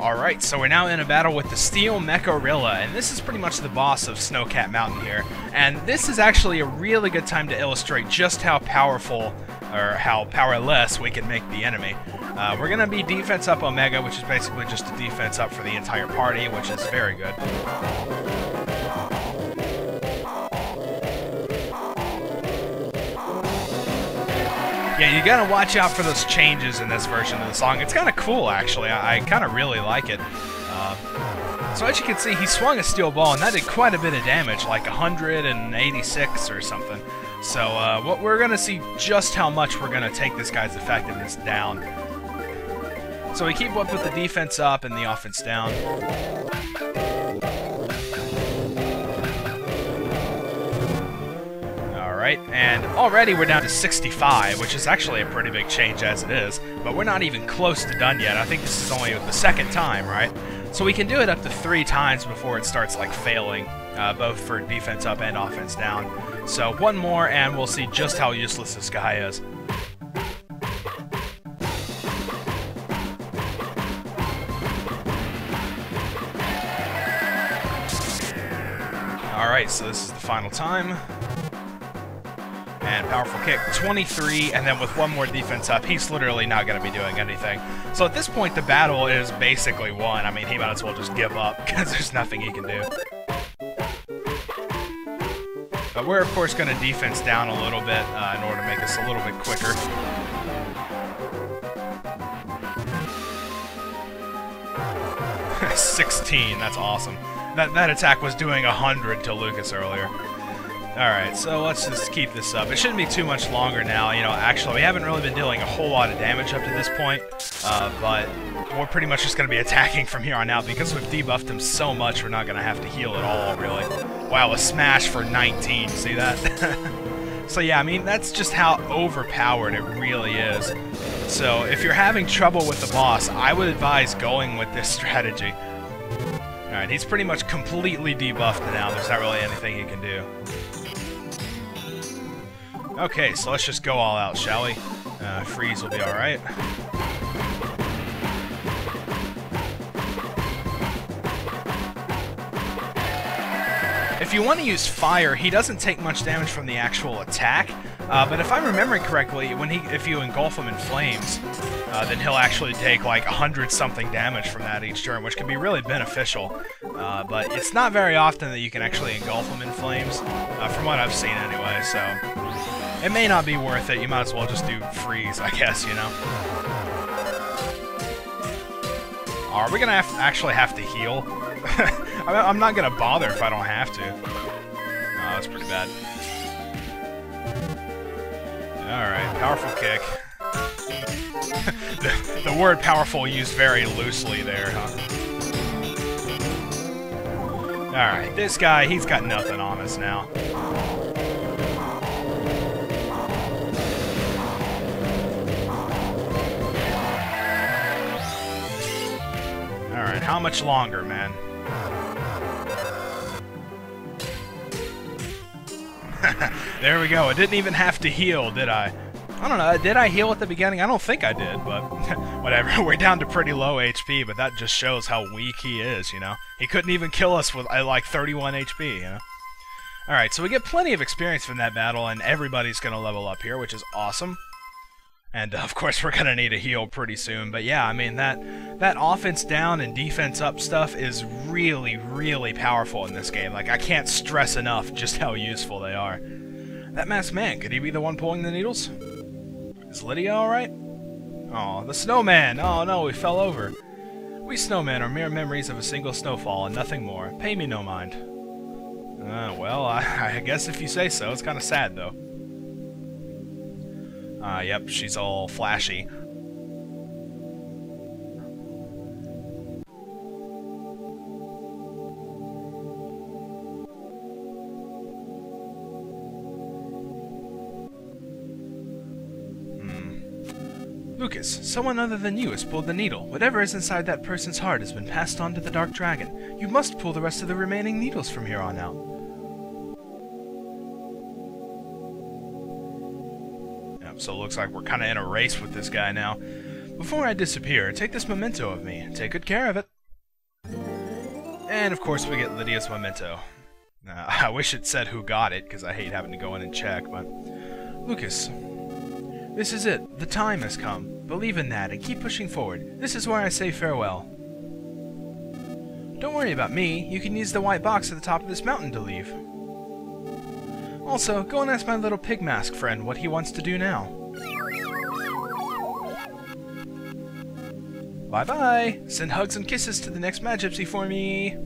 Alright, so we're now in a battle with the Steel Mecharilla, and this is pretty much the boss of Snowcat Mountain here. And this is actually a really good time to illustrate just how powerful, or how powerless we can make the enemy. We're going to be defense up Omega, which is basically just a defense up for the entire party, which is very good. Yeah, you gotta watch out for those changes in this version of the song. It's kind of cool, actually. I kind of really like it. So as you can see, he swung a steel ball, and that did quite a bit of damage, like 186 or something. So what we're gonna see just how much we're gonna take this guy's effectiveness down. So we keep up with the defense up and the offense down. Alright, and already we're down to 65, which is actually a pretty big change as it is, but we're not even close to done yet. I think this is only the second time, right? So we can do it up to 3 times before it starts, like, failing, both for defense up and offense down. So one more, and we'll see just how useless this guy is. Alright, so this is the final time. And powerful kick, 23, and then with one more defense up, he's literally not going to be doing anything. So at this point, the battle is basically won. I mean, he might as well just give up, because there's nothing he can do. But we're, of course, going to defense down a little bit in order to make this a little bit quicker. $16, that's awesome. That attack was doing 100 to Lucas earlier. Alright, so let's just keep this up. It shouldn't be too much longer now. You know, actually, we haven't really been dealing a whole lot of damage up to this point, but we're pretty much just going to be attacking from here on out. Because we've debuffed him so much, we're not going to have to heal at all, really. Wow, a smash for 19. See that? So yeah, I mean, that's just how overpowered it really is. So if you're having trouble with the boss, I would advise going with this strategy. Alright, he's pretty much completely debuffed now. There's not really anything he can do. Okay, so let's just go all out, shall we? Freeze will be alright. If you want to use fire, he doesn't take much damage from the actual attack, but if I'm remembering correctly, if you engulf him in flames, then he'll actually take like 100-something damage from that each turn, which can be really beneficial. But it's not very often that you can actually engulf him in flames, from what I've seen anyway, so it may not be worth it. You might as well just do freeze, I guess, you know? Are we gonna actually have to heal? I'm not gonna bother if I don't have to. Oh, that's pretty bad. Alright, powerful kick. the word powerful used very loosely there, huh? Alright, this guy, he's got nothing on us now. Alright, how much longer, man? There we go. I didn't even have to heal, did I? I don't know. Did I heal at the beginning? I don't think I did, but whatever. We're down to pretty low HP, but that just shows how weak he is, you know? He couldn't even kill us with, like, 31 HP, you know? Alright, so we get plenty of experience from that battle, and everybody's gonna level up here, which is awesome. And, of course, we're gonna need a heal pretty soon. But yeah, I mean, that offense down and defense up stuff is really, really powerful in this game. Like, I can't stress enough just how useful they are. That masked man, could he be the one pulling the needles? Is Lydia alright? Aw, the snowman! Oh no, we fell over. We snowmen are mere memories of a single snowfall and nothing more. Pay me no mind. Well, I guess if you say so. It's kind of sad, though. Yep, she's all flashy. Lucas, someone other than you has pulled the needle. Whatever is inside that person's heart has been passed on to the Dark Dragon. You must pull the rest of the remaining needles from here on out. Yep, so it looks like we're kind of in a race with this guy now. Before I disappear, take this memento of me. Take good care of it. And of course we get Lydia's memento. I wish it said who got it, because I hate having to go in and check, but... Lucas, this is it. The time has come. Believe in that and keep pushing forward. This is where I say farewell. Don't worry about me. You can use the white box at the top of this mountain to leave. Also, go and ask my little pig mask friend what he wants to do now. Bye-bye! Send hugs and kisses to the next Mad Gypsy for me!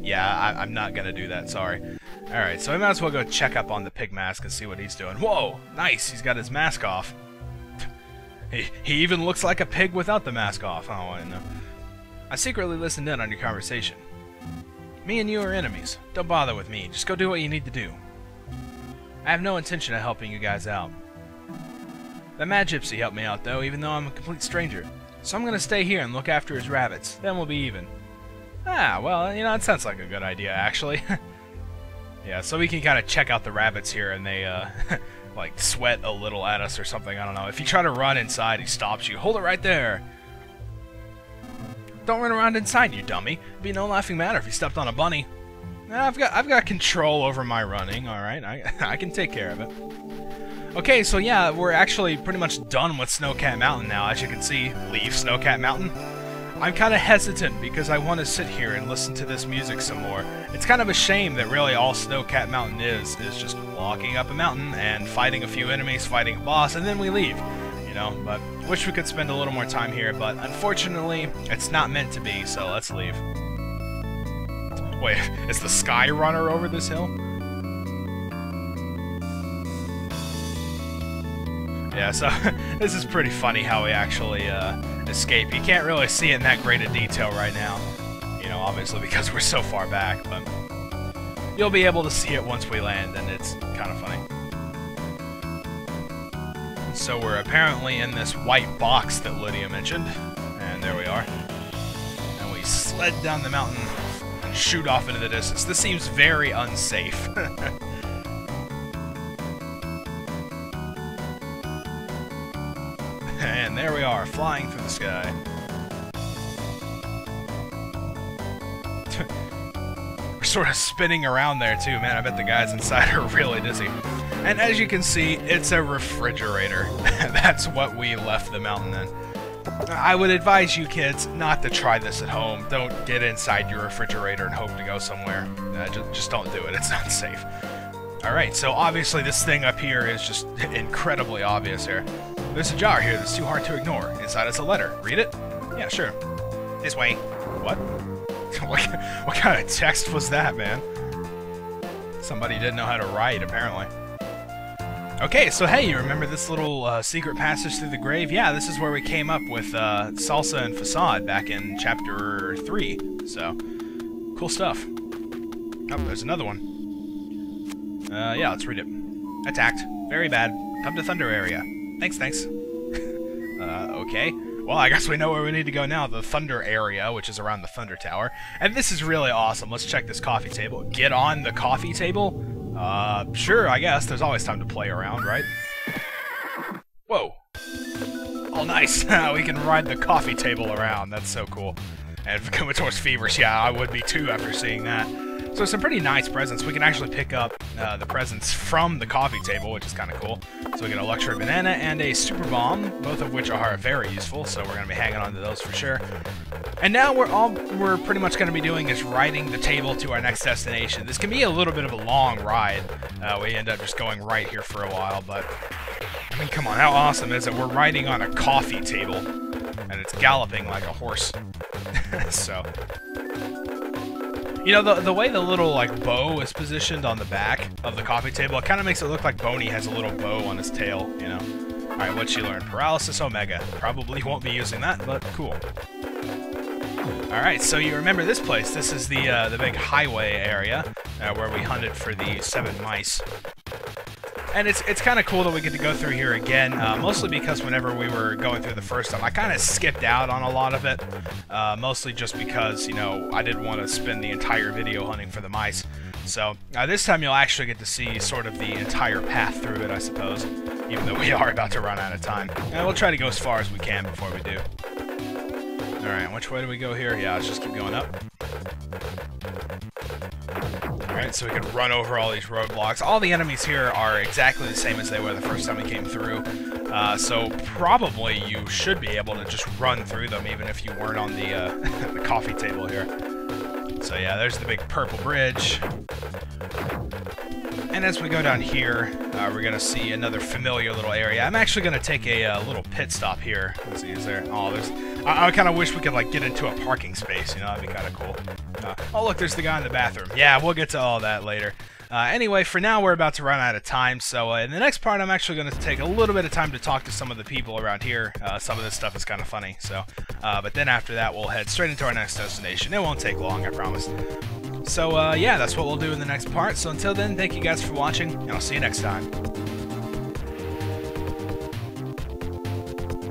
Yeah, I'm not gonna do that, sorry. Alright, so I might as well go check up on the pig mask and see what he's doing. Whoa! Nice! He's got his mask off. He even looks like a pig without the mask off. Oh, I know. I secretly listened in on your conversation. Me and you are enemies. Don't bother with me. Just go do what you need to do. I have no intention of helping you guys out. The Mad Gypsy helped me out, though, even though I'm a complete stranger. So I'm gonna stay here and look after his rabbits. Then we'll be even. Ah, well, you know, it sounds like a good idea, actually. Yeah, so we can kind of check out the rabbits here, and they, like, sweat a little at us or something, I don't know. If you try to run inside, he stops you. Hold it right there! Don't run around inside, you dummy. It'd be no laughing matter if you stepped on a bunny. I've got control over my running, alright? I can take care of it. Okay, so yeah, we're actually pretty much done with Snowcat Mountain now, as you can see. Leave Snowcat Mountain. I'm kind of hesitant because I want to sit here and listen to this music some more. It's kind of a shame that really all Snowcat Mountain is just walking up a mountain and fighting a few enemies, fighting a boss, and then we leave. You know, but wish we could spend a little more time here, but unfortunately, it's not meant to be, so let's leave. Wait, is the Sky Runner over this hill? Yeah, so this is pretty funny how we actually escape. You can't really see it in that great a detail right now, you know, obviously because we're so far back, but you'll be able to see it once we land, and it's kind of funny. So we're apparently in this white box that Lydia mentioned, and there we are. And we sled down the mountain and shoot off into the distance. This seems very unsafe. And there we are, flying through the sky. We're sort of spinning around there too, man. I bet the guys inside are really dizzy. And as you can see, it's a refrigerator. That's what we left the mountain in. I would advise you kids not to try this at home. Don't get inside your refrigerator and hope to go somewhere. Just don't do it, it's not safe. Alright, so obviously this thing up here is just incredibly obvious here. There's a jar here that's too hard to ignore. Inside is a letter. Read it? Yeah, sure. This way. What? What kind of text was that, man? Somebody didn't know how to write, apparently. Okay, so hey, you remember this little secret passage through the grave? Yeah, this is where we came up with Salsa and Facade back in Chapter 3. So, cool stuff. Oh, there's another one. Yeah, let's read it. Attacked. Very bad. Come to Thunder area. Thanks. Okay. Well, I guess we know where we need to go now. The Thunder area, which is around the Thunder Tower. And this is really awesome. Let's check this coffee table. Get on the coffee table? Sure, I guess. There's always time to play around, right? Whoa. Oh, nice. We can ride the coffee table around. That's so cool. And Comatose Feverish, yeah, I would be too after seeing that. So some pretty nice presents. We can actually pick up the presents from the coffee table, which is kind of cool. So we get a luxury banana and a super bomb, both of which are very useful. So we're gonna be hanging on to those for sure. And now we're pretty much gonna be doing is riding the table to our next destination. This can be a little bit of a long ride. We end up just going right here for a while, but I mean, come on, how awesome is it? We're riding on a coffee table, and it's galloping like a horse. So. You know, the way the little, like, bow is positioned on the back of the coffee table, it kind of makes it look like Boney has a little bow on his tail, you know? Alright, what'd she learn? Paralysis Omega. Probably won't be using that, but cool. Alright, so you remember this place. This is the big highway area where we hunted for the 7 mice. And it's kind of cool that we get to go through here again, mostly because whenever we were going through the first time, I kind of skipped out on a lot of it, mostly just because, you know, I didn't want to spend the entire video hunting for the mice. So this time you'll actually get to see sort of the entire path through it, I suppose. even though we are about to run out of time. And we'll try to go as far as we can before we do. Alright, which way do we go here? Yeah, let's just keep going up. Alright, so we can run over all these roadblocks. All the enemies here are exactly the same as they were the first time we came through. So probably you should be able to just run through them even if you weren't on the, the coffee table here. So yeah, there's the big purple bridge. And as we go down here, we're going to see another familiar little area. I'm actually going to take a little pit stop here. Let's see, is there... Oh, there's... I kind of wish we could, like, get into a parking space, you know? That'd be kind of cool. Oh, look, there's the guy in the bathroom. Yeah, we'll get to all that later. Anyway, for now, we're about to run out of time, so in the next part, I'm actually going to take a little bit of time to talk to some of the people around here. Some of this stuff is kind of funny, so... but then after that, we'll head straight into our next destination. It won't take long, I promise. So, yeah, that's what we'll do in the next part. So until then, thank you guys for watching, and I'll see you next time.